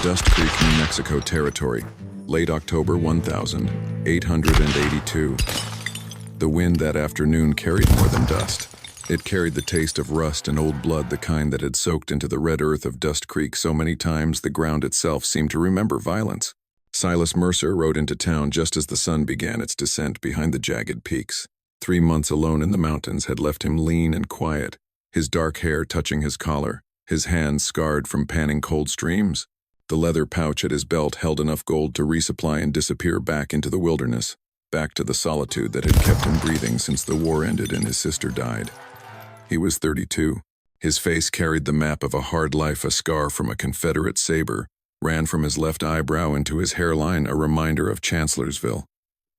Dust Creek, New Mexico territory, late October 1882. The wind that afternoon carried more than dust. It carried the taste of rust and old blood, the kind that had soaked into the red earth of Dust Creek so many times the ground itself seemed to remember violence. Silas Mercer rode into town just as the sun began its descent behind the jagged peaks. 3 months alone in the mountains had left him lean and quiet, his dark hair touching his collar, his hands scarred from panning cold streams. The leather pouch at his belt held enough gold to resupply and disappear back into the wilderness, back to the solitude that had kept him breathing since the war ended and his sister died. He was 32. His face carried the map of a hard life. A scar from a Confederate saber ran from his left eyebrow into his hairline, a reminder of Chancellorsville.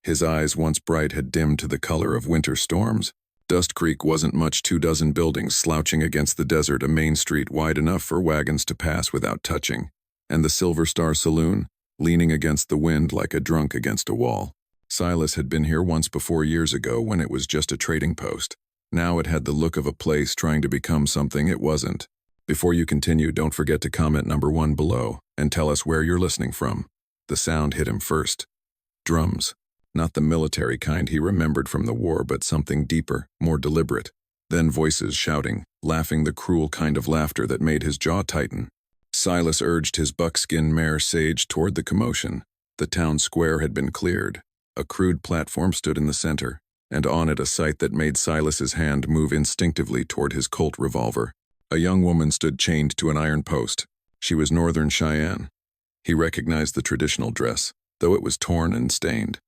His eyes, once bright, had dimmed to the color of winter storms. Dust Creek wasn't much. 24 buildings slouching against the desert, a main street wide enough for wagons to pass without touching, and the Silver Star Saloon, leaning against the wind like a drunk against a wall. Silas had been here once before, years ago, when it was just a trading post. Now it had the look of a place trying to become something it wasn't. Before you continue, don't forget to comment number 1 below and tell us where you're listening from. The sound hit him first. Drums. Not the military kind he remembered from the war, but something deeper, more deliberate. Then voices shouting, laughing, the cruel kind of laughter that made his jaw tighten. Silas urged his buckskin mare Sage toward the commotion. The town square had been cleared. A crude platform stood in the center, and on it a sight that made Silas's hand move instinctively toward his Colt revolver. A young woman stood chained to an iron post. She was Northern Cheyenne. He recognized the traditional dress, though it was torn and stained.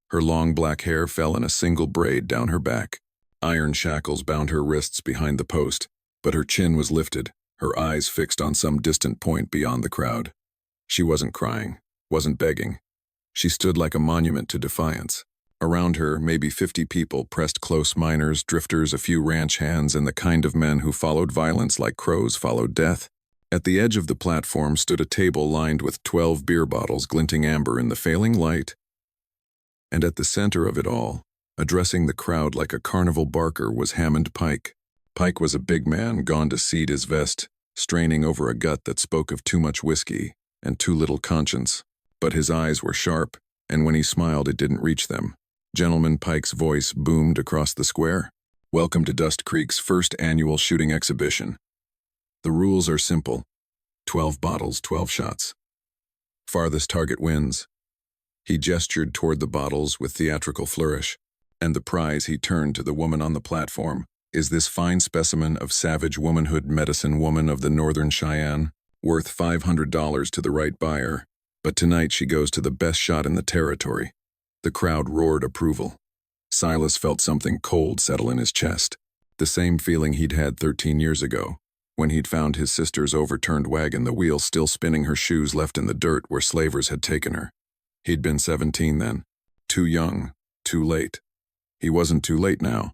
Her long black hair fell in a single braid down her back. Iron shackles bound her wrists behind the post, but her chin was lifted, her eyes fixed on some distant point beyond the crowd. She wasn't crying, wasn't begging. She stood like a monument to defiance. Around her, maybe 50 people pressed close, miners, drifters, a few ranch hands, and the kind of men who followed violence like crows followed death. At the edge of the platform stood a table lined with 12 beer bottles glinting amber in the failing light. And at the center of it all, addressing the crowd like a carnival barker, was Hammond Pike. Pike was a big man, gone to seed his vest, straining over a gut that spoke of too much whiskey and too little conscience. But his eyes were sharp, and when he smiled it didn't reach them. Gentleman Pike's voice boomed across the square. Welcome to Dust Creek's first annual shooting exhibition. The rules are simple. 12 bottles, 12 shots. Farthest target wins. He gestured toward the bottles with theatrical flourish. And the prize, he turned to the woman on the platform, is this fine specimen of savage womanhood, medicine woman of the Northern Cheyenne, worth $500 to the right buyer. But tonight she goes to the best shot in the territory. The crowd roared approval. Silas felt something cold settle in his chest, the same feeling he'd had 13 years ago, when he'd found his sister's overturned wagon, the wheel still spinning, her shoes left in the dirt where slavers had taken her. He'd been 17 then. Too young, too late. He wasn't too late now.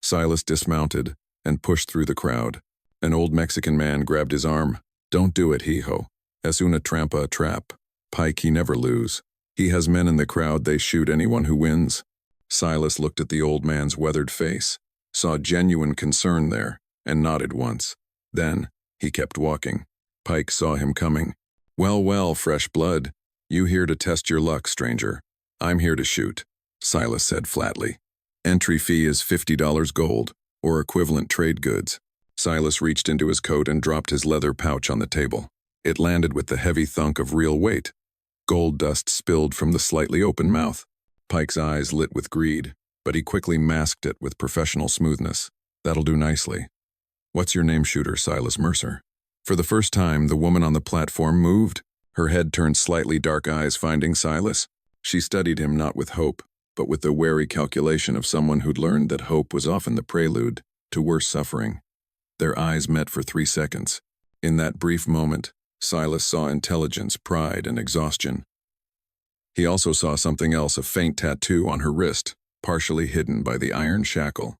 Silas dismounted and pushed through the crowd. An old Mexican man grabbed his arm. Don't do it, hijo. Es una trampa, a trap. Pike, he never lose. He has men in the crowd, they shoot anyone who wins. Silas looked at the old man's weathered face, saw genuine concern there, and nodded once. Then, he kept walking. Pike saw him coming. Well, well, fresh blood. You here to test your luck, stranger. I'm here to shoot, Silas said flatly. Entry fee is $50 gold, or equivalent trade goods. Silas reached into his coat and dropped his leather pouch on the table. It landed with the heavy thunk of real weight. Gold dust spilled from the slightly open mouth. Pike's eyes lit with greed, but he quickly masked it with professional smoothness. That'll do nicely. What's your name, shooter? Silas Mercer. For the first time, the woman on the platform moved. Her head turned slightly, dark eyes finding Silas. She studied him not with hope, but with the wary calculation of someone who'd learned that hope was often the prelude to worse suffering. Their eyes met for 3 seconds. In that brief moment, Silas saw intelligence, pride, and exhaustion. He also saw something else, a faint tattoo on her wrist, partially hidden by the iron shackle.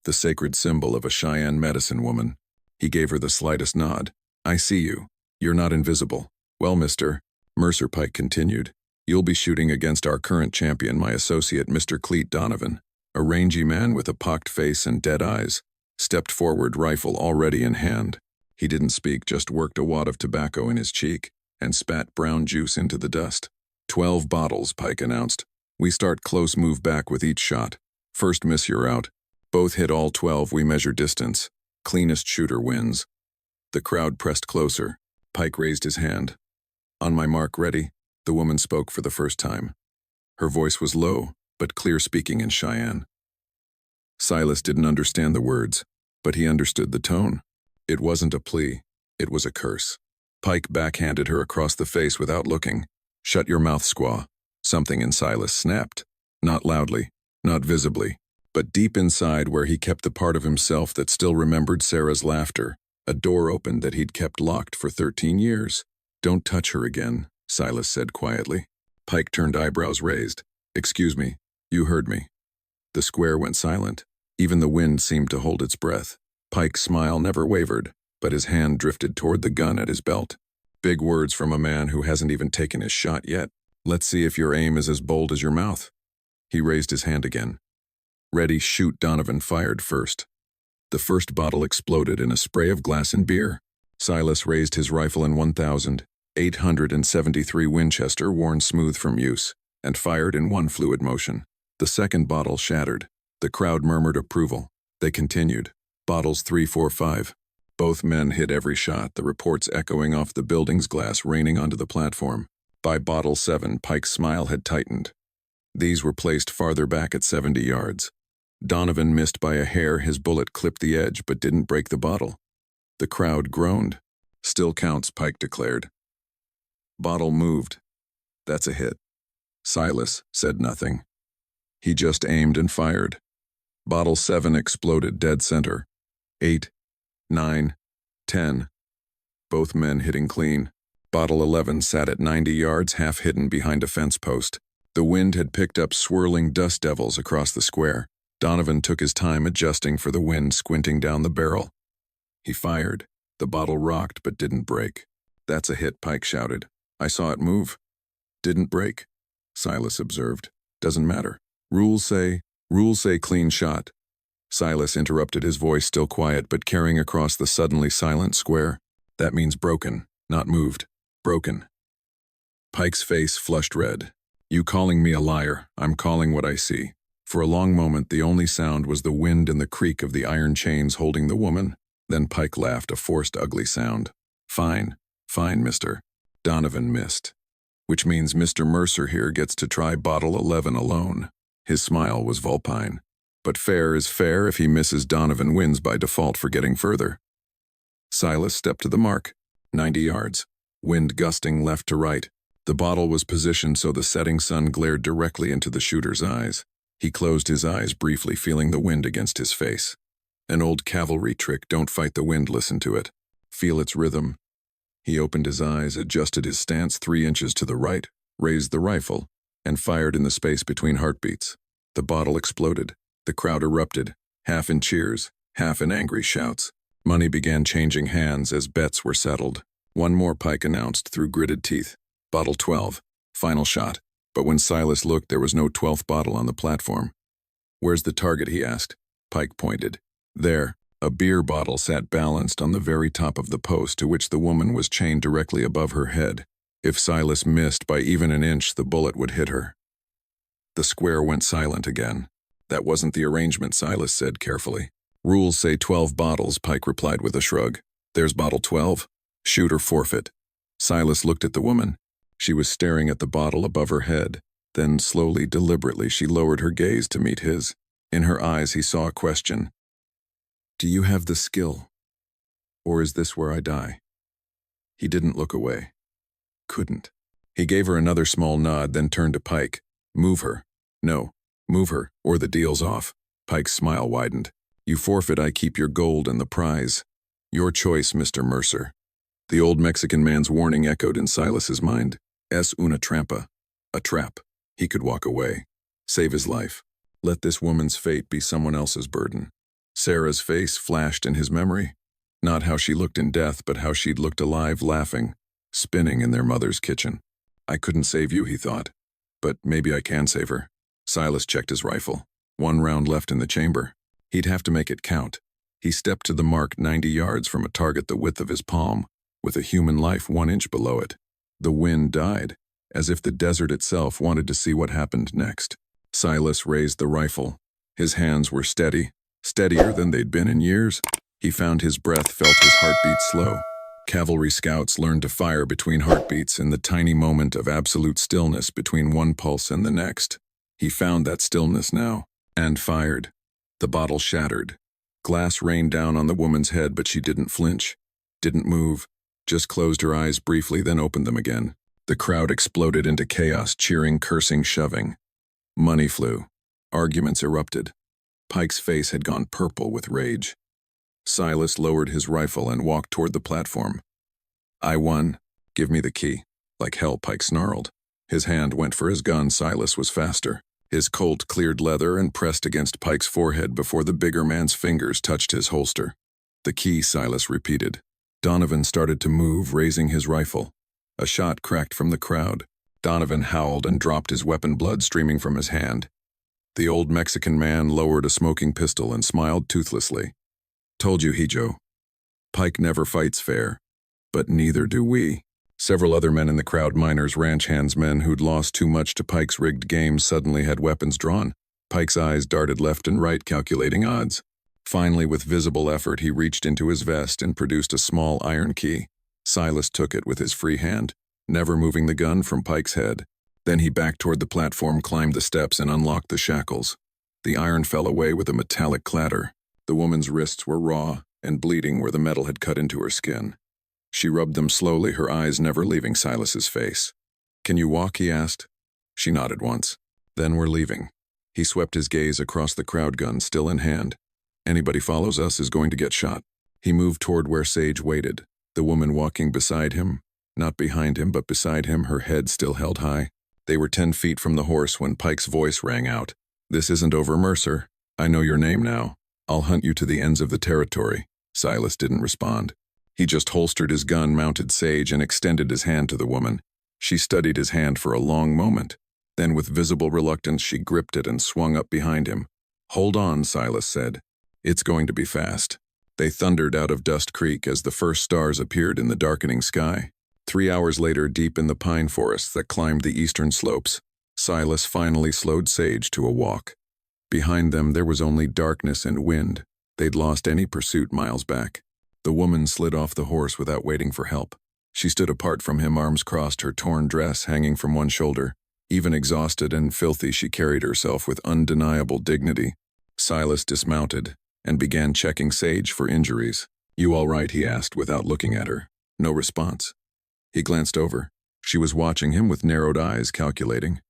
The sacred symbol of a Cheyenne medicine woman. He gave her the slightest nod. I see you. You're not invisible. Well, Mr. Mercer, Pike continued, you'll be shooting against our current champion, my associate, Mr. Cleet Donovan. A rangy man with a pocked face and dead eyes stepped forward, rifle already in hand. He didn't speak, just worked a wad of tobacco in his cheek and spat brown juice into the dust. 12 bottles, Pike announced. We start close, move back with each shot. First miss, you're out. Both hit all 12, we measure distance. Cleanest shooter wins. The crowd pressed closer. Pike raised his hand. On my mark, ready, the woman spoke for the first time. Her voice was low, but clear, speaking in Cheyenne. Silas didn't understand the words, but he understood the tone. It wasn't a plea, it was a curse. Pike backhanded her across the face without looking. Shut your mouth, squaw. Something in Silas snapped. Not loudly, not visibly, but deep inside where he kept the part of himself that still remembered Sarah's laughter. A door opened that he'd kept locked for 13 years. Don't touch her again, Silas said quietly. Pike turned, eyebrows raised. Excuse me, you heard me. The square went silent. Even the wind seemed to hold its breath. Pike's smile never wavered, but his hand drifted toward the gun at his belt. Big words from a man who hasn't even taken his shot yet. Let's see if your aim is as bold as your mouth. He raised his hand again. Ready, shoot. Donovan fired first. The first bottle exploded in a spray of glass and beer. Silas raised his rifle in 1,873 Winchester, worn smooth from use, and fired in one fluid motion. The second bottle shattered. The crowd murmured approval. They continued. Bottles 3, 4, 5. Both men hit every shot, the reports echoing off the building's glass, raining onto the platform. By bottle 7, Pike's smile had tightened. These were placed farther back at 70 yards. Donovan missed by a hair. His bullet clipped the edge but didn't break the bottle. The crowd groaned. Still counts, Pike declared. Bottle moved. That's a hit. Silas said nothing. He just aimed and fired. Bottle 7 exploded dead center. 8, 9, 10. Both men hitting clean. Bottle 11 sat at 90 yards, half hidden behind a fence post. The wind had picked up swirling dust devils across the square. Donovan took his time adjusting for the wind, squinting down the barrel. He fired. The bottle rocked but didn't break. That's a hit, Pike shouted. I saw it move. Didn't break, Silas observed. Doesn't matter. Rules say clean shot. Silas interrupted, his voice still quiet but carrying across the suddenly silent square. That means broken, not moved. Broken. Pike's face flushed red. You calling me a liar? I'm calling what I see. For a long moment, the only sound was the wind and the creak of the iron chains holding the woman. Then Pike laughed, a forced, ugly sound. Fine, mister. Donovan missed. Which means Mr. Mercer here gets to try bottle 11 alone. His smile was vulpine. But fair is fair. If he misses, Donovan wins by default for getting further. Silas stepped to the mark. 90 yards. Wind gusting left to right. The bottle was positioned so the setting sun glared directly into the shooter's eyes. He closed his eyes briefly, feeling the wind against his face. An old cavalry trick, don't fight the wind, listen to it. Feel its rhythm. He opened his eyes, adjusted his stance 3 inches to the right, raised the rifle, and fired in the space between heartbeats. The bottle exploded. The crowd erupted, half in cheers, half in angry shouts. Money began changing hands as bets were settled. One more, Pike announced through gritted teeth. Bottle 12. Final shot. But when Silas looked, there was no 12th bottle on the platform. Where's the target, he asked. Pike pointed. There, a beer bottle sat balanced on the very top of the post to which the woman was chained directly above her head. If Silas missed by even an inch, the bullet would hit her. The square went silent again. That wasn't the arrangement, Silas said carefully. Rules say 12 bottles, Pike replied with a shrug. There's bottle 12. Shoot or forfeit. Silas looked at the woman. She was staring at the bottle above her head. Then, slowly, deliberately, she lowered her gaze to meet his. In her eyes, he saw a question. Do you have the skill? Or is this where I die? He didn't look away. Couldn't. He gave her another small nod, then turned to Pike. Move her. No, move her, or the deal's off. Pike's smile widened. You forfeit, I keep your gold and the prize. Your choice, Mr. Mercer. The old Mexican man's warning echoed in Silas's mind. Es una trampa. A trap. He could walk away. Save his life. Let this woman's fate be someone else's burden. Sarah's face flashed in his memory. Not how she looked in death, but how she'd looked alive, laughing, spinning in their mother's kitchen. I couldn't save you, he thought. But maybe I can save her. Silas checked his rifle. 1 round left in the chamber. He'd have to make it count. He stepped to the mark 90 yards from a target the width of his palm, with a human life 1 inch below it. The wind died, as if the desert itself wanted to see what happened next. Silas raised the rifle. His hands were steady, steadier than they'd been in years. He found his breath, felt his heartbeat slow. Cavalry scouts learned to fire between heartbeats in the tiny moment of absolute stillness between one pulse and the next. He found that stillness now, and fired. The bottle shattered. Glass rained down on the woman's head, but she didn't flinch, didn't move, just closed her eyes briefly, then opened them again. The crowd exploded into chaos, cheering, cursing, shoving. Money flew. Arguments erupted. Pike's face had gone purple with rage. Silas lowered his rifle and walked toward the platform. "I won. Give me the key." Like hell, Pike snarled. His hand went for his gun. Silas was faster. His Colt cleared leather and pressed against Pike's forehead before the bigger man's fingers touched his holster. "The key," Silas repeated. Donovan started to move, raising his rifle. A shot cracked from the crowd. Donovan howled and dropped his weapon, blood streaming from his hand. The old Mexican man lowered a smoking pistol and smiled toothlessly. "Told you, Hijo. Pike never fights fair. But neither do we." Several other men in the crowd, miners, ranch hands, men who'd lost too much to Pike's rigged games, suddenly had weapons drawn. Pike's eyes darted left and right, calculating odds. Finally, with visible effort, he reached into his vest and produced a small iron key. Silas took it with his free hand, never moving the gun from Pike's head. Then he backed toward the platform, climbed the steps, and unlocked the shackles. The iron fell away with a metallic clatter. The woman's wrists were raw and bleeding where the metal had cut into her skin. She rubbed them slowly, her eyes never leaving Silas's face. "Can you walk?" he asked. She nodded once. "Then we're leaving." He swept his gaze across the crowd, gun still in hand. "Anybody follows us is going to get shot." He moved toward where Sage waited, the woman walking beside him, not behind him but beside him, her head still held high. They were 10 feet from the horse when Pike's voice rang out. "This isn't over, Mercer. I know your name now. I'll hunt you to the ends of the territory." Silas didn't respond. He just holstered his gun, mounted Sage, and extended his hand to the woman. She studied his hand for a long moment. Then, with visible reluctance, she gripped it and swung up behind him. "Hold on," Silas said. "It's going to be fast." They thundered out of Dust Creek as the first stars appeared in the darkening sky. 3 hours later, deep in the pine forests that climbed the eastern slopes, Silas finally slowed Sage to a walk. Behind them, there was only darkness and wind. They'd lost any pursuit miles back. The woman slid off the horse without waiting for help. She stood apart from him, arms crossed, her torn dress hanging from one shoulder. Even exhausted and filthy, she carried herself with undeniable dignity. Silas dismounted and began checking Sage for injuries. "You all right?" he asked without looking at her. No response. He glanced over. She was watching him with narrowed eyes, calculating.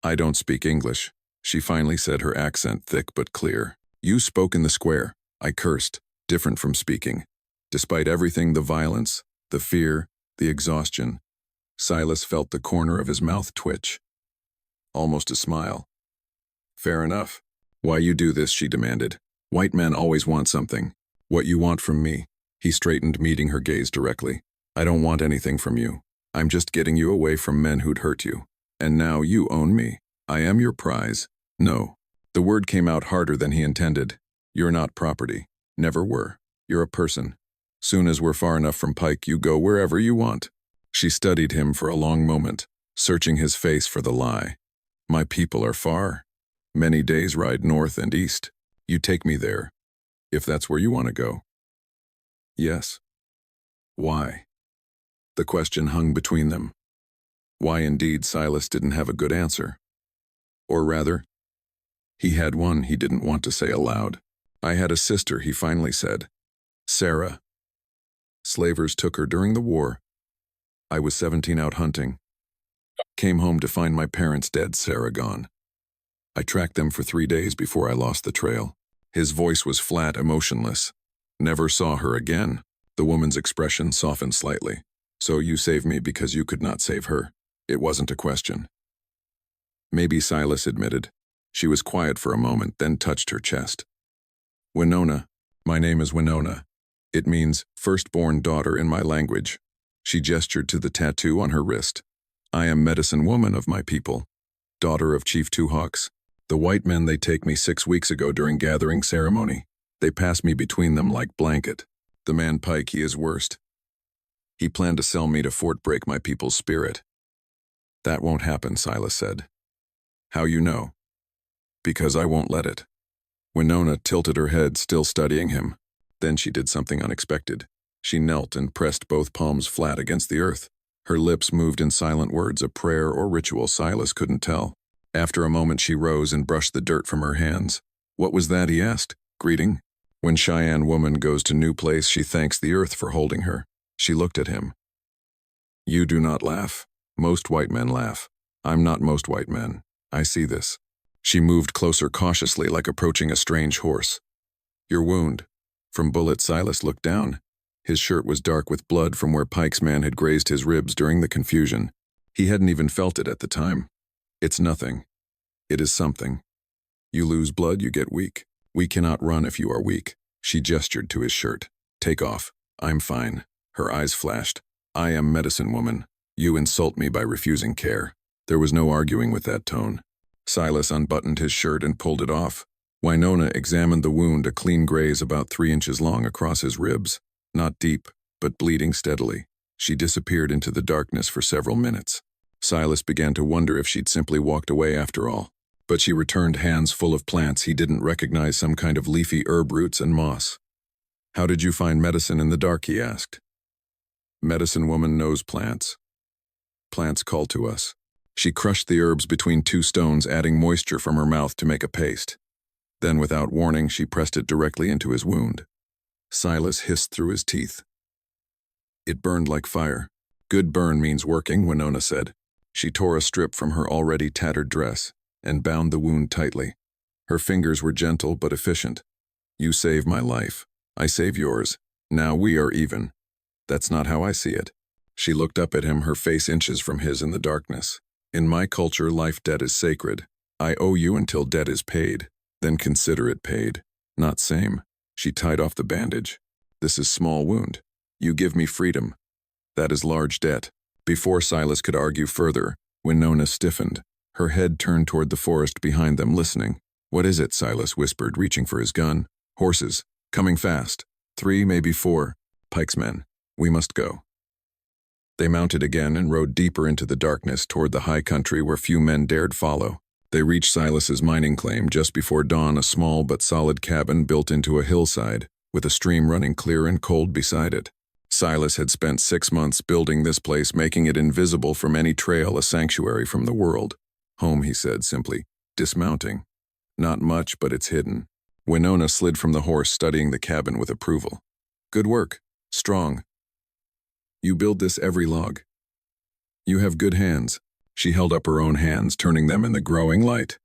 "I don't speak English," she finally said, her accent thick but clear. "You spoke in the square." I cursed, different from speaking. Despite everything, the violence, the fear, the exhaustion, Silas felt the corner of his mouth twitch. Almost a smile. "Fair enough. Why you do this?" she demanded. "White men always want something. What you want from me?" He straightened, meeting her gaze directly. "I don't want anything from you. I'm just getting you away from men who'd hurt you. And now you own me. I am your prize." "No." The word came out harder than he intended. "You're not property. Never were. You're a person. Soon as we're far enough from Pike, you go wherever you want." She studied him for a long moment, searching his face for the lie. "My people are far. Many days' ride north and east. You take me there, if that's where you want to go." "Yes." "Why?" The question hung between them. Why indeed, Silas didn't have a good answer. Or rather, he had one he didn't want to say aloud. "I had a sister," he finally said. "Sarah. Slavers took her during the war. I was 17 out hunting. Came home to find my parents dead, Sarah gone. I tracked them for 3 days before I lost the trail." His voice was flat, emotionless. "Never saw her again." The woman's expression softened slightly. "So you saved me because you could not save her. It wasn't a question." "Maybe," Silas admitted. She was quiet for a moment, then touched her chest. "Winona. My name is Winona. It means firstborn daughter in my language." She gestured to the tattoo on her wrist. "I am medicine woman of my people, daughter of Chief Two Hawks. The white men they take me 6 weeks ago during gathering ceremony. They pass me between them like blanket. The man Pike, he is worst. He planned to sell me to Fort break my people's spirit. That won't happen, Silas said. How you know? Because I won't let it. Winona tilted her head, still studying him. Then she did something unexpected. She knelt and pressed both palms flat against the earth. Her lips moved in silent words, a prayer or ritual Silas couldn't tell. After a moment she rose and brushed the dirt from her hands. What was that, he asked. Greeting? When Cheyenne woman goes to new place, she thanks the earth for holding her. She looked at him. You do not laugh. Most white men laugh. I'm not most white men. I see this. She moved closer cautiously, like approaching a strange horse. Your wound. From bullet, Silas looked down. His shirt was dark with blood from where Pike's man had grazed his ribs during the confusion. He hadn't even felt it at the time. It's nothing. It is something. You lose blood, you get weak. We cannot run if you are weak. She gestured to his shirt. Take off. I'm fine. Her eyes flashed. I am medicine woman. You insult me by refusing care. There was no arguing with that tone. Silas unbuttoned his shirt and pulled it off. Winona examined the wound, a clean graze about 3 inches long across his ribs. Not deep, but bleeding steadily. She disappeared into the darkness for several minutes. Silas began to wonder if she'd simply walked away after all. But she returned, hands full of plants he didn't recognize, some kind of leafy herb roots and moss. How did you find medicine in the dark, he asked. Medicine woman knows plants. Plants call to us. She crushed the herbs between 2 stones, adding moisture from her mouth to make a paste. Then, without warning, she pressed it directly into his wound. Silas hissed through his teeth. It burned like fire. Good burn means working, Winona said. She tore a strip from her already tattered dress and bound the wound tightly. Her fingers were gentle but efficient. You save my life. I save yours. Now we are even. That's not how I see it. She looked up at him, her face inches from his in the darkness. In my culture, life debt is sacred. I owe you until debt is paid. Then consider it paid. Not same. She tied off the bandage. This is small wound. You give me freedom. That is large debt. Before Silas could argue further, Winona stiffened. Her head turned toward the forest behind them, listening. What is it? Silas whispered, reaching for his gun. Horses. Coming fast. 3, maybe 4. Pike's men. We must go. They mounted again and rode deeper into the darkness toward the high country where few men dared follow. They reached Silas's mining claim just before dawn, a small but solid cabin built into a hillside, with a stream running clear and cold beside it. Silas had spent 6 months building this place, making it invisible from any trail, a sanctuary from the world. Home, he said simply, dismounting. Not much, but it's hidden. Winona slid from the horse, studying the cabin with approval. Good work. Strong. You build this every log. You have good hands. She held up her own hands, turning them in the growing light.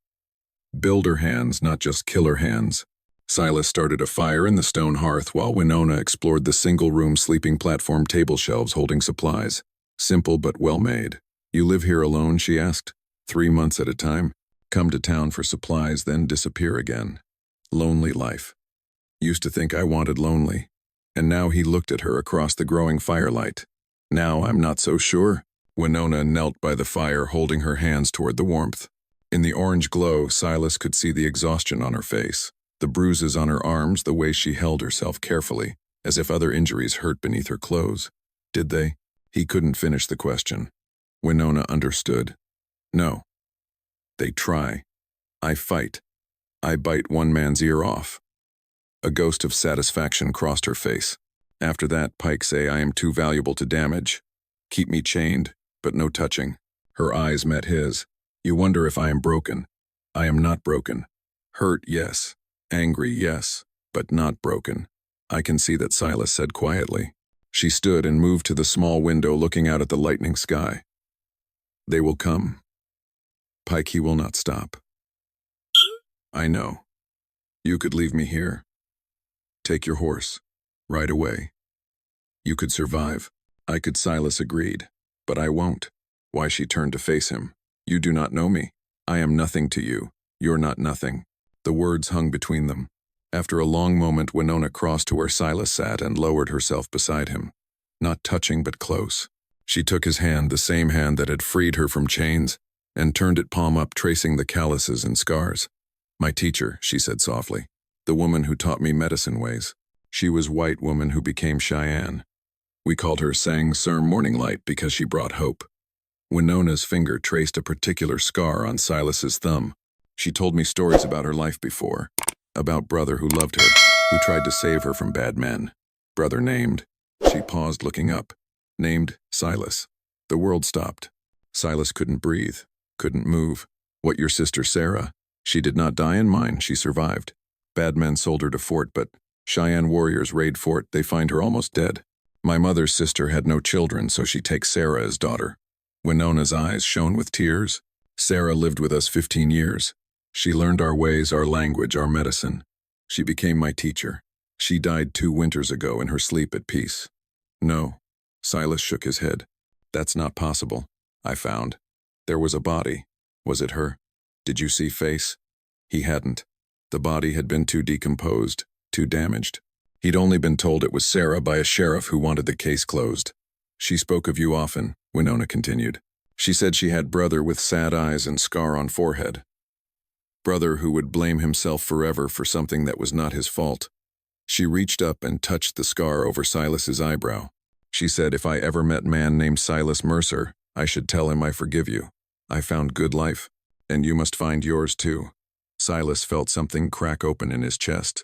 Builder hands, not just killer hands. Silas started a fire in the stone hearth while Winona explored the single-room sleeping platform table shelves holding supplies. Simple but well-made. You live here alone, she asked. 3 months at a time. Come to town for supplies, then disappear again. Lonely life. Used to think I wanted lonely. And now he looked at her across the growing firelight. Now I'm not so sure. Winona knelt by the fire, holding her hands toward the warmth. In the orange glow, Silas could see the exhaustion on her face, the bruises on her arms, the way she held herself carefully, as if other injuries hurt beneath her clothes. Did they? He couldn't finish the question. Winona understood. No. They try. I fight. I bite one man's ear off. A ghost of satisfaction crossed her face. After that, Pike say I am too valuable to damage. Keep me chained, but no touching. Her eyes met his. You wonder if I am broken. I am not broken. Hurt, yes. Angry, yes. But not broken. I can see that, Silas said quietly. She stood and moved to the small window, looking out at the lightning sky. They will come. Pike, he will not stop. I know. You could leave me here. Take your horse. Ride away. You could survive. I could, Silas agreed. But I won't. Why? She turned to face him. You do not know me. I am nothing to you. You're not nothing. The words hung between them. After a long moment, Winona crossed to where Silas sat and lowered herself beside him. Not touching, but close. She took his hand, the same hand that had freed her from chains, and turned it palm up, tracing the calluses and scars. My teacher, she said softly. The woman who taught me medicine ways. She was white woman who became Cheyenne. We called her Sang Sur Morning Light because she brought hope. Winona's finger traced a particular scar on Silas's thumb. She told me stories about her life before, about brother who loved her, who tried to save her from bad men. Brother named. She paused, looking up. Named Silas. The world stopped. Silas couldn't breathe, couldn't move. What, your sister Sarah? She did not die in mine, she survived. Bad men sold her to fort, but Cheyenne warriors raid fort, they find her almost dead. My mother's sister had no children, so she takes Sarah as daughter. Winona's eyes shone with tears. Sarah lived with us 15 years. She learned our ways, our language, our medicine. She became my teacher. She died 2 winters ago in her sleep at peace. No. Silas shook his head. That's not possible. I found. There was a body. Was it her? Did you see face? He hadn't. The body had been too decomposed, too damaged. He'd only been told it was Sarah by a sheriff who wanted the case closed. She spoke of you often, Winona continued. She said she had brother with sad eyes and scar on forehead. Brother who would blame himself forever for something that was not his fault. She reached up and touched the scar over Silas's eyebrow. She said if I ever met man named Silas Mercer, I should tell him I forgive you. I found good life, and you must find yours too. Silas felt something crack open in his chest.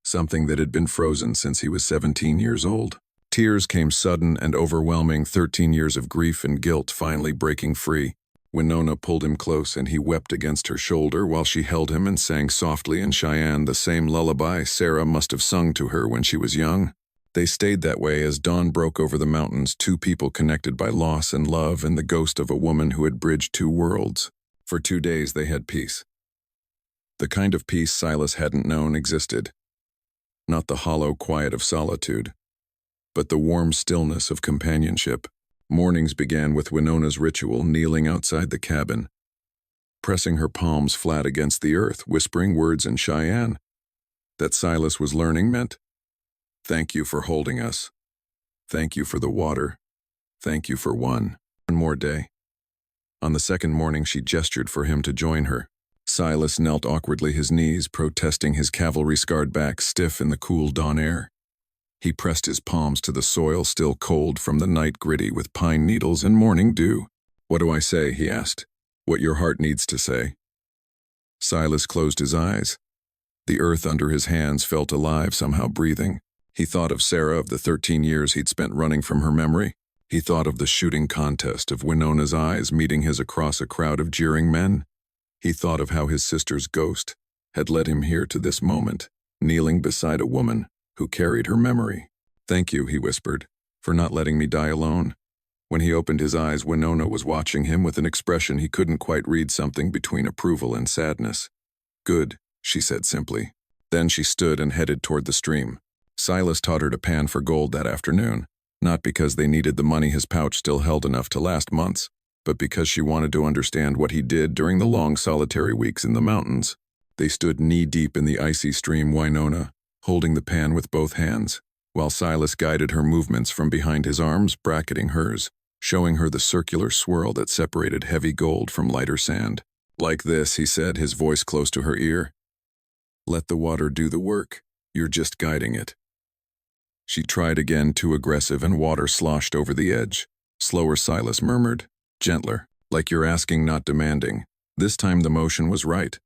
Something that had been frozen since he was 17 years old. Tears came sudden and overwhelming, 13 years of grief and guilt finally breaking free. Winona pulled him close and he wept against her shoulder while she held him and sang softly in Cheyenne the same lullaby Sarah must have sung to her when she was young. They stayed that way as dawn broke over the mountains, 2 people connected by loss and love and the ghost of a woman who had bridged 2 worlds. For 2 days they had peace. The kind of peace Silas hadn't known existed. Not the hollow quiet of solitude, but the warm stillness of companionship. Mornings began with Winona's ritual, kneeling outside the cabin, pressing her palms flat against the earth, whispering words in Cheyenne. That Silas was learning meant, thank you for holding us. Thank you for the water. Thank you for one more day. On the second morning, she gestured for him to join her. Silas knelt awkwardly, his knees protesting, his cavalry-scarred back stiff in the cool dawn air. He pressed his palms to the soil, still cold from the night, gritty with pine needles and morning dew. What do I say? He asked. What your heart needs to say. Silas closed his eyes. The earth under his hands felt alive, somehow breathing. He thought of Sarah, of the 13 years he'd spent running from her memory. He thought of the shooting contest, of Winona's eyes meeting his across a crowd of jeering men. He thought of how his sister's ghost had led him here to this moment, kneeling beside a woman who carried her memory. Thank you, he whispered, for not letting me die alone. When he opened his eyes, Winona was watching him with an expression he couldn't quite read, something between approval and sadness. Good, she said simply. Then she stood and headed toward the stream. Silas taught her to pan for gold that afternoon, not because they needed the money his pouch still held enough to last months, but because she wanted to understand what he did during the long solitary weeks in the mountains. They stood knee-deep in the icy stream, Winona, holding the pan with both hands, while Silas guided her movements from behind his arms, bracketing hers, showing her the circular swirl that separated heavy gold from lighter sand. Like this, he said, his voice close to her ear. Let the water do the work. You're just guiding it. She tried again, too aggressive, and water sloshed over the edge. Slower, Silas murmured. Gentler, like you're asking, not demanding. This time the motion was right.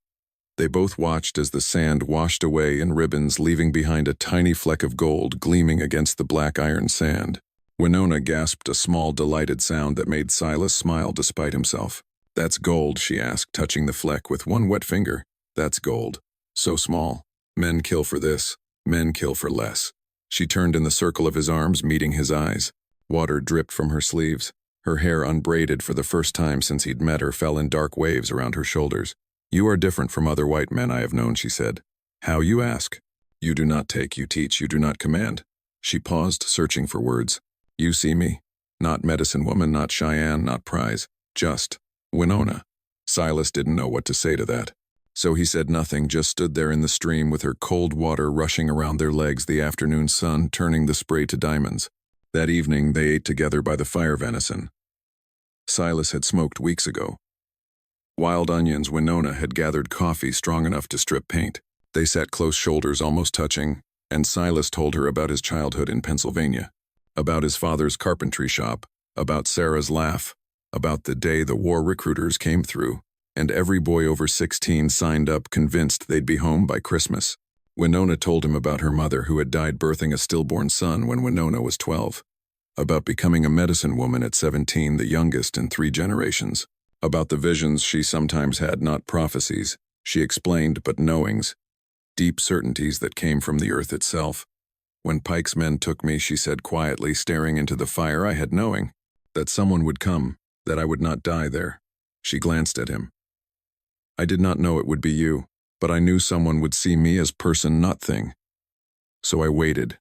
They both watched as the sand washed away in ribbons, leaving behind a tiny fleck of gold gleaming against the black iron sand. Winona gasped a small, delighted sound that made Silas smile despite himself. That's gold, she asked, touching the fleck with one wet finger. That's gold. So small. Men kill for this. Men kill for less. She turned in the circle of his arms, meeting his eyes. Water dripped from her sleeves. Her hair, unbraided for the first time since he'd met her, fell in dark waves around her shoulders. You are different from other white men I have known, she said. How, you ask? You do not take, you teach, you do not command. She paused, searching for words. You see me. Not medicine woman, not Cheyenne, not prize. Just Winona. Silas didn't know what to say to that. So he said nothing, just stood there in the stream with her cold water rushing around their legs, the afternoon sun turning the spray to diamonds. That evening they ate together by the fire venison Silas had smoked weeks ago. Wild onions, Winona had gathered coffee strong enough to strip paint. They sat close shoulders, almost touching, and Silas told her about his childhood in Pennsylvania, about his father's carpentry shop, about Sarah's laugh, about the day the war recruiters came through, and every boy over 16 signed up convinced they'd be home by Christmas. Winona told him about her mother who had died birthing a stillborn son when Winona was 12, about becoming a medicine woman at 17, the youngest in 3 generations, about the visions she sometimes had, not prophecies, she explained, but knowings, deep certainties that came from the earth itself. When Pike's men took me, she said quietly, staring into the fire, I had knowing that someone would come, that I would not die there. She glanced at him. I did not know it would be you, but I knew someone would see me as person, not thing. So I waited.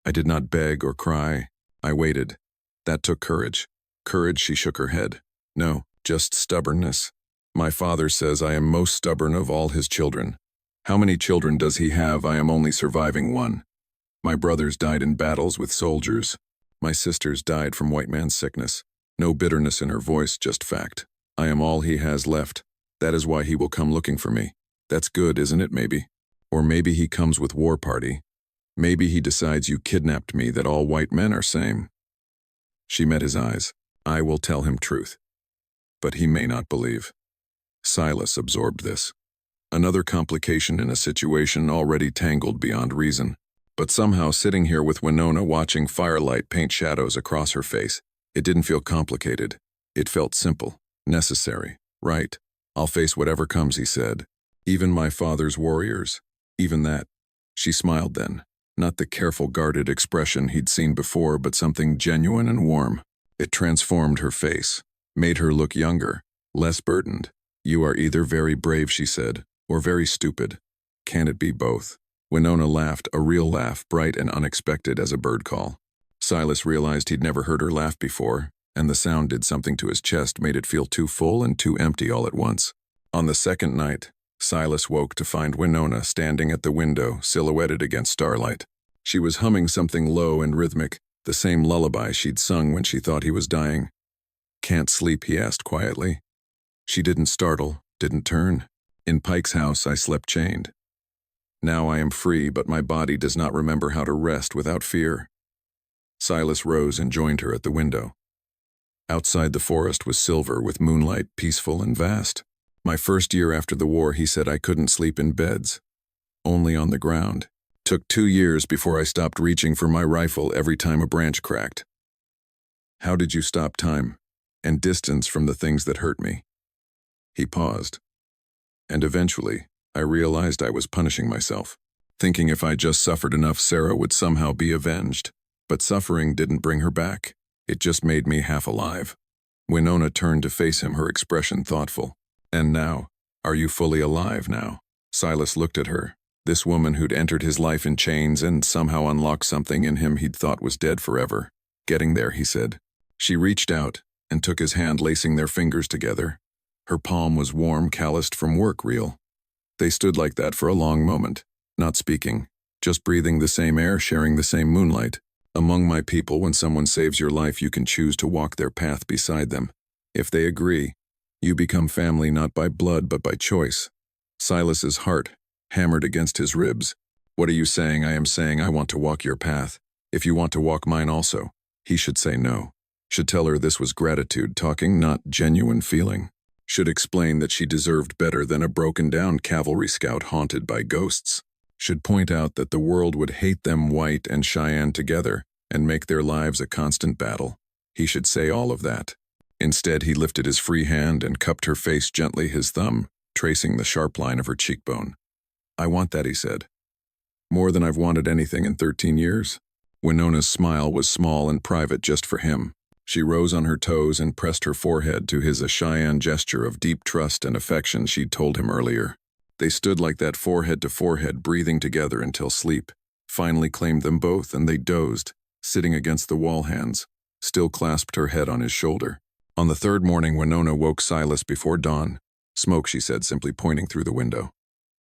I did not beg or cry. I waited. That took courage. Courage, she shook her head. No, just stubbornness. My father says I am most stubborn of all his children. How many children does he have? I am only surviving one. My brothers died in battles with soldiers. My sisters died from white man's sickness. No bitterness in her voice, just fact. I am all he has left. That is why he will come looking for me. That's good, isn't it, maybe? Or maybe he comes with war party. Maybe he decides you kidnapped me, that all white men are same. She met his eyes. I will tell him truth. But he may not believe. Silas absorbed this. Another complication in a situation already tangled beyond reason. But somehow, sitting here with Winona watching firelight paint shadows across her face, it didn't feel complicated. It felt simple, necessary, right. I'll face whatever comes, he said. Even my father's warriors. Even that. She smiled then. Not the careful, guarded expression he'd seen before, but something genuine and warm. It transformed her face, made her look younger, less burdened. You are either very brave, she said, or very stupid. Can it be both? Winona laughed, a real laugh, bright and unexpected as a bird call. Silas realized he'd never heard her laugh before, and the sound did something to his chest, made it feel too full and too empty all at once. On the second night, Silas woke to find Winona standing at the window, silhouetted against starlight. She was humming something low and rhythmic, the same lullaby she'd sung when she thought he was dying. Can't sleep, he asked quietly. She didn't startle, didn't turn. In Pike's house, I slept chained. Now I am free, but my body does not remember how to rest without fear. Silas rose and joined her at the window. Outside, the forest was silver with moonlight, peaceful and vast. My first year after the war, he said I couldn't sleep in beds, only on the ground. Took 2 years before I stopped reaching for my rifle every time a branch cracked. How did you stop time and distance from the things that hurt me? He paused. And eventually, I realized I was punishing myself, thinking if I just suffered enough, Sarah would somehow be avenged. But suffering didn't bring her back. It just made me half alive. Winona turned to face him, her expression thoughtful. And now, are you fully alive now? Silas looked at her, this woman who'd entered his life in chains and somehow unlocked something in him he'd thought was dead forever. Getting there, he said. She reached out and took his hand, lacing their fingers together. Her palm was warm, calloused from work, real. They stood like that for a long moment, not speaking, just breathing the same air, sharing the same moonlight. Among my people, when someone saves your life, you can choose to walk their path beside them. If they agree, you become family not by blood but by choice. Silas's heart hammered against his ribs. What are you saying? I am saying I want to walk your path. If you want to walk mine also. He should say no. Should tell her this was gratitude talking, not genuine feeling. Should explain that she deserved better than a broken-down cavalry scout haunted by ghosts. Should point out that the world would hate them, white and Cheyenne together, and make their lives a constant battle. He should say all of that. Instead, he lifted his free hand and cupped her face gently, his thumb tracing the sharp line of her cheekbone. I want that, he said. More than I've wanted anything in 13 years. Winona's smile was small and private just for him. She rose on her toes and pressed her forehead to his, a Cheyenne gesture of deep trust and affection she'd told him earlier. They stood like that, forehead to forehead, breathing together until sleep finally claimed them both, and they dozed, sitting against the wall, hands still clasped her head on his shoulder. On the third morning, Winona woke Silas before dawn. Smoke, she said, simply pointing through the window.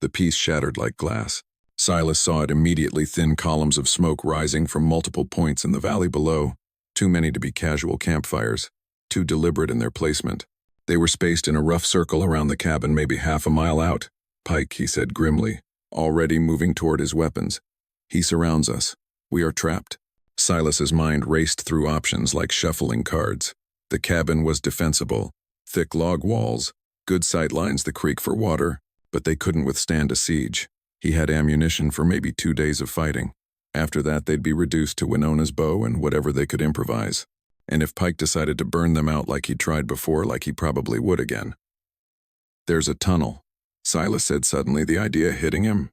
The piece shattered like glass. Silas saw it immediately, thin columns of smoke rising from multiple points in the valley below, too many to be casual campfires, too deliberate in their placement. They were spaced in a rough circle around the cabin, maybe half a mile out. Pike, he said grimly, already moving toward his weapons. He surrounds us. We are trapped. Silas's mind raced through options like shuffling cards. The cabin was defensible. Thick log walls, good sight lines the creek for water, but they couldn't withstand a siege. He had ammunition for maybe 2 days of fighting. After that, they'd be reduced to Winona's bow and whatever they could improvise. And if Pike decided to burn them out like he'd tried before, like he probably would again. "There's a tunnel," Silas said suddenly, the idea hitting him.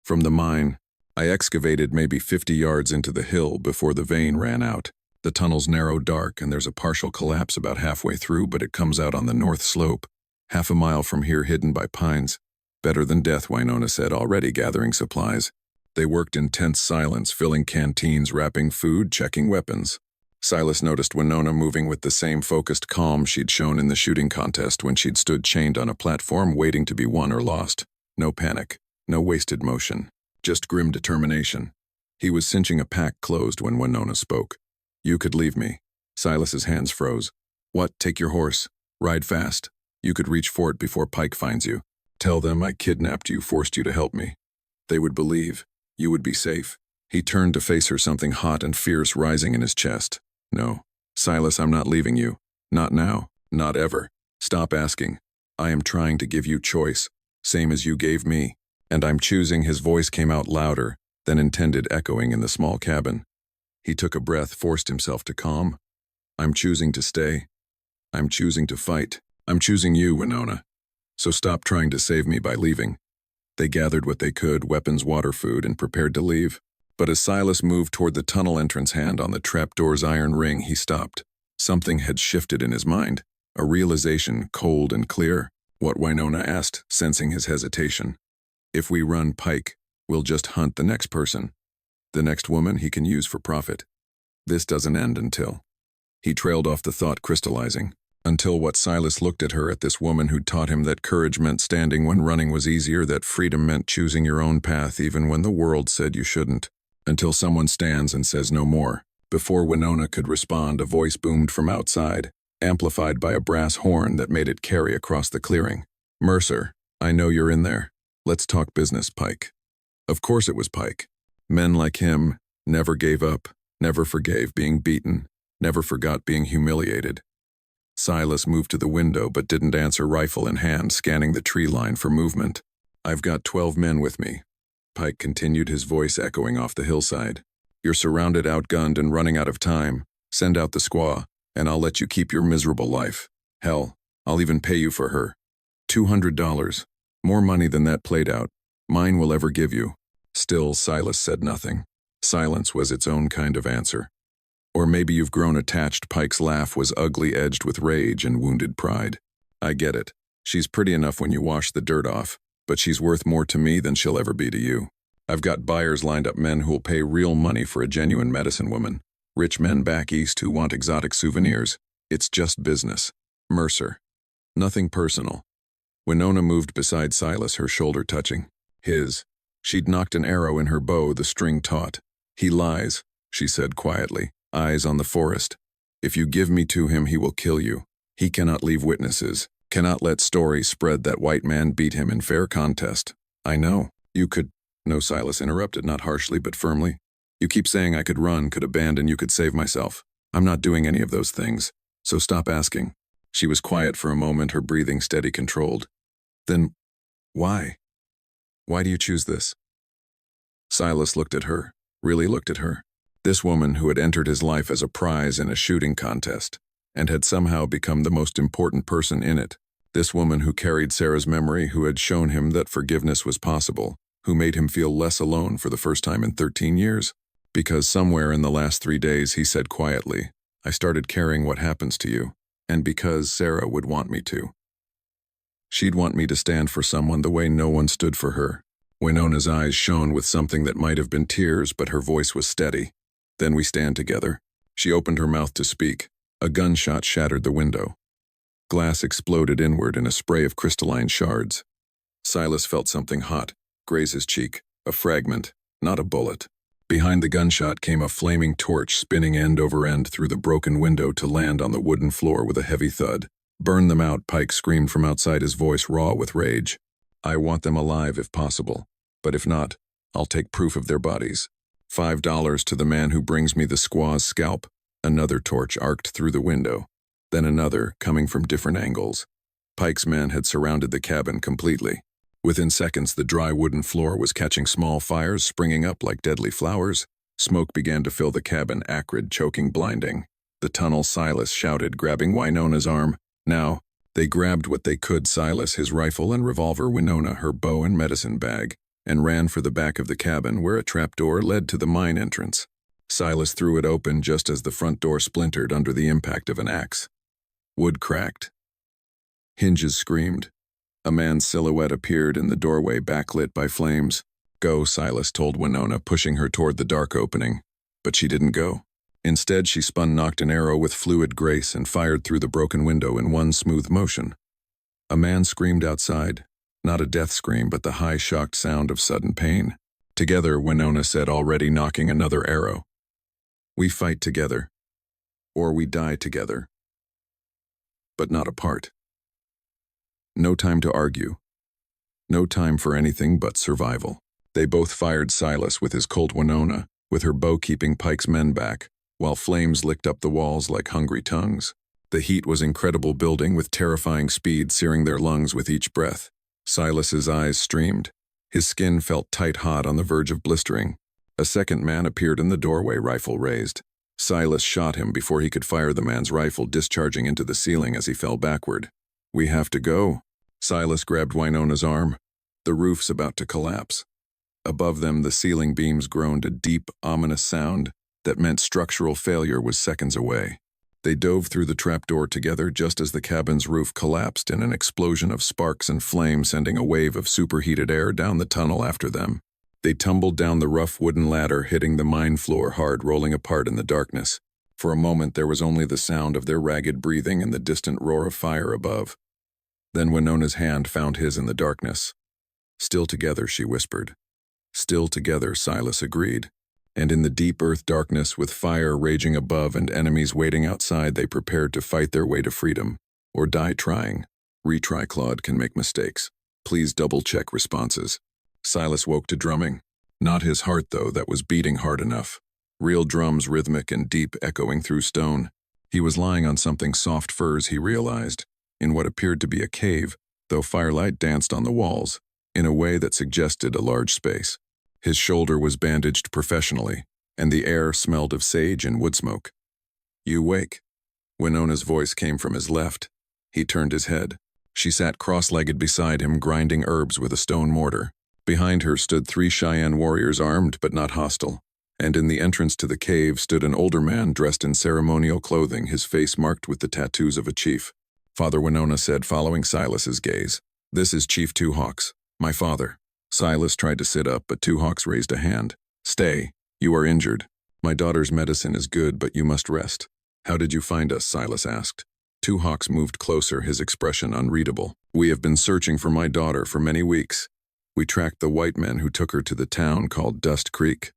From the mine, I excavated maybe 50 yards into the hill before the vein ran out. The tunnel's narrow, dark, and there's a partial collapse about halfway through, but it comes out on the north slope, half a mile from here, hidden by pines. Better than death, Winona said, already gathering supplies. They worked in tense silence, filling canteens, wrapping food, checking weapons. Silas noticed Winona moving with the same focused calm she'd shown in the shooting contest when she'd stood chained on a platform waiting to be won or lost. No panic, no wasted motion, just grim determination. He was cinching a pack closed when Winona spoke. "You could leave me." Silas's hands froze. "What? Take your horse. Ride fast. You could reach fort before Pike finds you. Tell them I kidnapped you, forced you to help me. They would believe. You would be safe." He turned to face her, something hot and fierce rising in his chest. "No, Silas, I'm not leaving you. Not now. Not ever. Stop asking. I am trying to give you choice, same as you gave me. And I'm choosing." His voice came out louder than intended, echoing in the small cabin. He took a breath, forced himself to calm. "I'm choosing to stay. I'm choosing to fight. I'm choosing you, Winona. So stop trying to save me by leaving." They gathered what they could, weapons, water, food, and prepared to leave. But as Silas moved toward the tunnel entrance, hand on the trapdoor's iron ring, he stopped. Something had shifted in his mind, a realization, cold and clear. What? Winona asked, sensing his hesitation. "If we run, Pike, we'll just hunt the next person. The next woman he can use for profit. This doesn't end until..." He trailed off the thought, crystallizing. Until what? Silas looked at her, at this woman who'd taught him that courage meant standing when running was easier, that freedom meant choosing your own path even when the world said you shouldn't. Until someone stands and says no more. Before Winona could respond, a voice boomed from outside, amplified by a brass horn that made it carry across the clearing. "Mercer, I know you're in there. Let's talk business, Pike." Of course it was Pike. Men like him never gave up, never forgave being beaten, never forgot being humiliated. Silas moved to the window but didn't answer, rifle in hand, scanning the tree line for movement. "I've got 12 men with me," Pike continued, his voice echoing off the hillside. "You're surrounded, outgunned, and running out of time. Send out the squaw, and I'll let you keep your miserable life. Hell, I'll even pay you for her. $200. More money than that played out. Mine will ever give you." Still, Silas said nothing. Silence was its own kind of answer. "Or maybe you've grown attached." Pike's laugh was ugly, edged with rage and wounded pride. "I get it. She's pretty enough when you wash the dirt off, but she's worth more to me than she'll ever be to you. I've got buyers lined up, men who'll pay real money for a genuine medicine woman. Rich men back east who want exotic souvenirs. It's just business. Mercer. Nothing personal." Winona moved beside Silas, her shoulder touching his. She'd knocked an arrow in her bow, the string taut. "He lies," she said quietly, eyes on the forest. "If you give me to him, he will kill you. He cannot leave witnesses, cannot let stories spread that white man beat him in fair contest." "I know. You could..." "No," Silas interrupted, not harshly but firmly. "You keep saying I could run, could abandon, you could save myself. I'm not doing any of those things, so stop asking." She was quiet for a moment, her breathing steady, controlled. "Then why? Why do you choose this?" Silas looked at her, really looked at her. This woman who had entered his life as a prize in a shooting contest, and had somehow become the most important person in it. This woman who carried Sarah's memory, who had shown him that forgiveness was possible, who made him feel less alone for the first time in 13 years. Because somewhere in the last 3 days he said quietly, "I started caring what happens to you, and because Sarah would want me to. She'd want me to stand for someone the way no one stood for her." Winona's eyes shone with something that might have been tears, but her voice was steady. "Then we stand together." She opened her mouth to speak. A gunshot shattered the window. Glass exploded inward in a spray of crystalline shards. Silas felt something hot graze his cheek, a fragment, not a bullet. Behind the gunshot came a flaming torch, spinning end over end through the broken window to land on the wooden floor with a heavy thud. "Burn them out," Pike screamed from outside, his voice raw with rage. I want them alive if possible, but if not, I'll take proof of their bodies. $5 to the man who brings me the squaw's scalp. Another torch arced through the window, then another, coming from different angles. Pike's men had surrounded the cabin completely. Within seconds, the dry wooden floor was catching small fires, springing up like deadly flowers. Smoke began to fill the cabin, acrid, choking, blinding. The tunnel, Silas shouted, grabbing Winona's arm. Now, they grabbed what they could, Silas, his rifle and revolver, Winona, her bow and medicine bag, and ran for the back of the cabin where a trapdoor led to the mine entrance. Silas threw it open just as the front door splintered under the impact of an axe. Wood cracked. Hinges screamed. A man's silhouette appeared in the doorway, backlit by flames. Go, Silas told Winona, pushing her toward the dark opening. But she didn't go. Instead, she nocked an arrow with fluid grace and fired through the broken window in one smooth motion. A man screamed outside, not a death scream, but the high, shocked sound of sudden pain. Together, Winona said, already knocking another arrow. We fight together, or we die together, but not apart. No time to argue. No time for anything but survival. They both fired, Silas with his Colt, Winona, with her bow keeping Pike's men back, while flames licked up the walls like hungry tongues. The heat was incredible, building with terrifying speed, searing their lungs with each breath. Silas's eyes streamed. His skin felt tight-hot on the verge of blistering. A second man appeared in the doorway, rifle raised. Silas shot him before he could fire the man's rifle, discharging into the ceiling as he fell backward. We have to go. Silas grabbed Winona's arm. The roof's about to collapse. Above them, the ceiling beams groaned, a deep, ominous sound that meant structural failure was seconds away. They dove through the trapdoor together just as the cabin's roof collapsed in an explosion of sparks and flame, sending a wave of superheated air down the tunnel after them. They tumbled down the rough wooden ladder, hitting the mine floor hard, rolling apart in the darkness. For a moment, there was only the sound of their ragged breathing and the distant roar of fire above. Then Winona's hand found his in the darkness. Still together, she whispered. Still together, Silas agreed. And in the deep earth darkness, with fire raging above and enemies waiting outside, they prepared to fight their way to freedom, or die trying. Retry, Claude can make mistakes. Please double-check responses. Silas woke to drumming. Not his heart, though, that was beating hard enough. Real drums, rhythmic and deep, echoing through stone. He was lying on something soft furs, he realized, in what appeared to be a cave, though firelight danced on the walls, in a way that suggested a large space. His shoulder was bandaged professionally, and the air smelled of sage and wood smoke. You wake. Winona's voice came from his left. He turned his head. She sat cross-legged beside him, grinding herbs with a stone mortar. Behind her stood 3 Cheyenne warriors, armed but not hostile. And in the entrance to the cave stood an older man dressed in ceremonial clothing, his face marked with the tattoos of a chief. Father, Winona said, following Silas's gaze. This is Chief Two Hawks, my father. Silas tried to sit up, but Two Hawks raised a hand. Stay. You are injured. My daughter's medicine is good, but you must rest. How did you find us? Silas asked. Two Hawks moved closer, his expression unreadable. We have been searching for my daughter for many weeks. We tracked the white men who took her to the town called Dust Creek.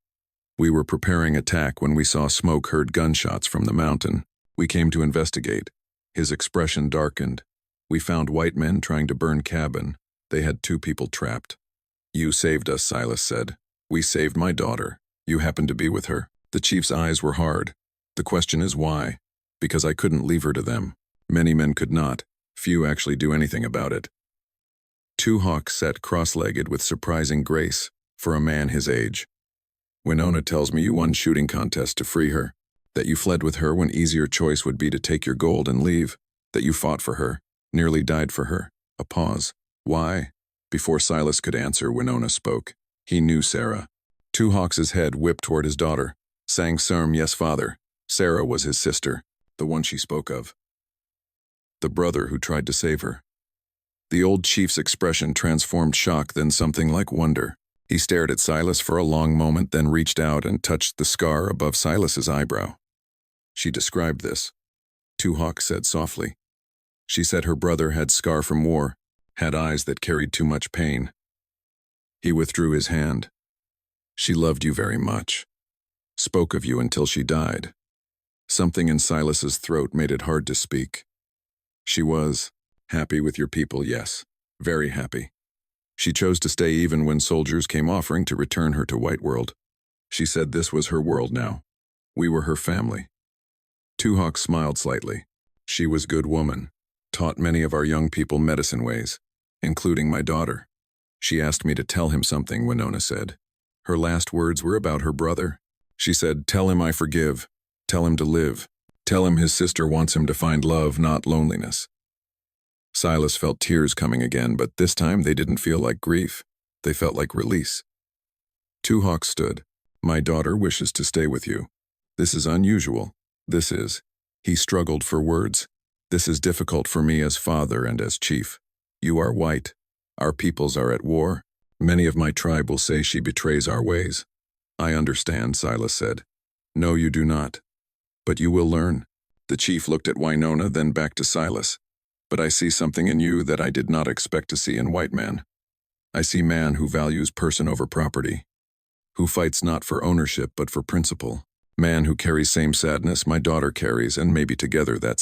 We were preparing attack when we saw smoke, heard gunshots from the mountain. We came to investigate. His expression darkened. We found white men trying to burn cabin. They had 2 people trapped. You saved us, Silas said. We saved my daughter. You happened to be with her. The chief's eyes were hard. The question is why? Because I couldn't leave her to them. Many men could not. Few actually do anything about it. Two Hawks sat cross-legged with surprising grace for a man his age. Winona tells me you won shooting contest to free her, that you fled with her when easier choice would be to take your gold and leave, that you fought for her, nearly died for her. A pause. Why? Before Silas could answer, Winona spoke. He knew Sarah. Two Hawks' head whipped toward his daughter. Sang Serm, yes, father. Sarah was his sister, the one she spoke of. The brother who tried to save her. The old chief's expression transformed shock, then something like wonder. He stared at Silas for a long moment, then reached out and touched the scar above Silas's eyebrow. She described this. Two Hawks said softly. She said her brother had scar from war, had eyes that carried too much pain. He withdrew his hand. She loved you very much. Spoke of you until she died. Something in Silas's throat made it hard to speak. She was happy with your people, yes, very happy. She chose to stay even when soldiers came offering to return her to White World. She said this was her world now. We were her family. Two Hawks smiled slightly. She was good woman, taught many of our young people medicine ways, including my daughter. She asked me to tell him something, Winona said. Her last words were about her brother. She said, "Tell him I forgive. Tell him to live. Tell him his sister wants him to find love, not loneliness." Silas felt tears coming again, but this time they didn't feel like grief. They felt like release. Two Hawks stood. "My daughter wishes to stay with you. This is unusual. This is." He struggled for words. "This is difficult for me as father and as chief. You are white. Our peoples are at war. Many of my tribe will say she betrays our ways." "I understand," Silas said. "No, you do not. But you will learn." The chief looked at Winona, then back to Silas. "But I see something in you that I did not expect to see in white man. I see man who values person over property, who fights not for ownership but for principle. Man who carries same sadness my daughter carries, and maybe together that